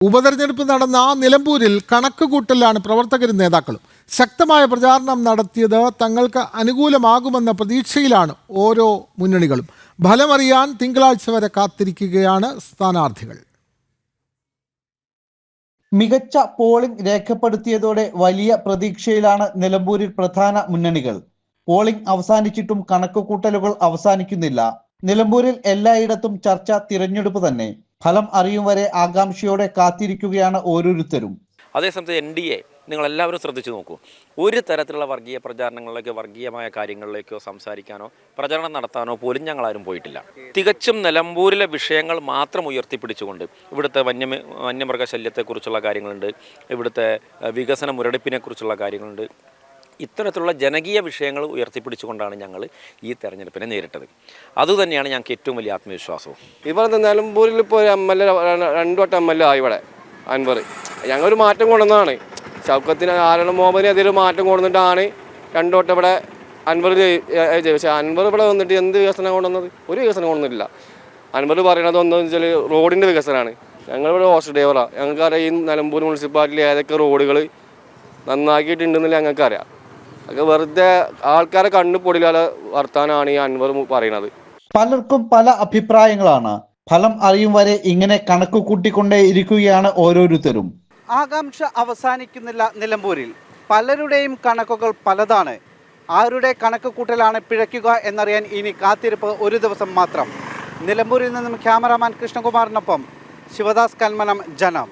ഉപതെരഞ്ഞെടുപ്പ് നടന്ന നിലമ്പൂരിൽ കണക്കുകൂട്ടലാണ് പ്രവർത്തകരും നേതാക്കളും. ശക്തമായ പ്രചാരണം നടത്തിയത് തങ്ങൾക്ക് അനുകൂലമാകുമെന്ന പ്രതീക്ഷയിലാണ് ഓരോ മുന്നണികളും. ഫലമറിയാൻ തിങ്കളാഴ്ച വരെ കാത്തിരിക്കുകയാണ് സ്ഥാനാർത്ഥികൾ. മികച്ച പോളിംഗ് രേഖപ്പെടുത്തിയതോടെ വലിയ പ്രതീക്ഷയിലാണ് നിലമ്പൂരിൽ പ്രധാന മുന്നണികൾ. പോളിംഗ് അവസാനിച്ചിട്ടും കണക്കുകൂട്ടലുകൾ അവസാനിക്കുന്നില്ല. നിലമ്പൂരിൽ എല്ലായിടത്തും ചർച്ച തിരഞ്ഞെടുപ്പ് തന്നെ. ഫലം അറിയും വരെ ആകാംക്ഷയോടെ കാത്തിരിക്കുകയാണ് ഓരോരുത്തരും. അതേസമയത്ത് NDA നിങ്ങളെല്ലാവരും ശ്രദ്ധിച്ചു നോക്കൂ. ഒരു തരത്തിലുള്ള വർഗീയ പ്രചാരണങ്ങളിലേക്കോ വർഗീയമായ കാര്യങ്ങളിലേക്കോ സംസാരിക്കാനോ പ്രചരണം നടത്താനോ പോലും ഞങ്ങളാരും പോയിട്ടില്ല. തികച്ചും നിലമ്പൂരിലെ വിഷയങ്ങൾ മാത്രം ഉയർത്തിപ്പിടിച്ചുകൊണ്ട് ഇവിടുത്തെ വന്യമൃഗശല്യത്തെക്കുറിച്ചുള്ള കാര്യങ്ങളുണ്ട്, ഇവിടുത്തെ വികസന മുരടിപ്പിനെക്കുറിച്ചുള്ള കാര്യങ്ങളുണ്ട്. ഇത്തരത്തിലുള്ള ജനകീയ വിഷയങ്ങൾ ഉയർത്തിപ്പിടിച്ചുകൊണ്ടാണ് ഞങ്ങൾ ഈ തെരഞ്ഞെടുപ്പിനെ നേരിട്ടത്. അതുതന്നെയാണ് ഞങ്ങൾക്ക് ഏറ്റവും വലിയ ആത്മവിശ്വാസവും. ഇവിടെ നിലമ്പൂരിൽ ഇപ്പോൾ MLA 2 വട്ടം MLA ആയി ഇവിടെ അൻവർ. ഞങ്ങളൊരു മാറ്റം കൊണ്ടുവന്നതാണ്. ഷൗക്കത്തിന് ആരണം മുഹമ്മദിനെ അതിലൊരു മാറ്റം കൊണ്ടുവന്നിട്ടാണ് 2 വട്ടം ഇവിടെ അൻവർ പക്ഷേ അൻവർ ഇവിടെ വന്നിട്ട് എന്ത് വികസനം കൊണ്ടുവന്നത്? ഒരു വികസനം കൊണ്ടുവന്നിട്ടില്ല. അൻവർ പറയുന്നത് ഒന്നെന്ന് വെച്ചാൽ റോഡിൻ്റെ വികസനമാണ്. ഞങ്ങളിവിടെ ഹോസ്റ്റൽ ഡ്രൈവറാണ്. ഞങ്ങൾക്കറിയാം ഈ നിലമ്പൂർ മുനിസിപ്പാലിറ്റിയിൽ ഏതൊക്കെ റോഡുകൾ നന്നാക്കിയിട്ടുണ്ടെന്നില്ല ഞങ്ങൾക്കറിയാം. അതൊക്കെ വെറുതെ ആൾക്കാരെ കണ്ണു പൊടിയില്ലാതെ വർത്താനാണ് ഈ അൻവർ പറയുന്നത്. പലർക്കും പല അഭിപ്രായങ്ങളാണ്. ഫലം അറിയും വരെ ഇങ്ങനെ കണക്ക് കൂട്ടിക്കൊണ്ടേ ഇരിക്കുകയാണ് ഓരോരുത്തരും. ആകാംക്ഷ അവസാനിക്കുന്നില്ല. നിലമ്പൂരിൽ പലരുടെയും കണക്കുകൾ പലതാണ്. ആരുടെ കണക്ക് കൂട്ടലാണ് പിഴയ്ക്കുക എന്നറിയാൻ ഇനി കാത്തിരിപ്പ് ഒരു ദിവസം മാത്രം. നിലമ്പൂരിൽ നിന്നും ക്യാമറാമാൻ കൃഷ്ണകുമാറിനൊപ്പം ശിവദാസ് കൽമനം, ജനം.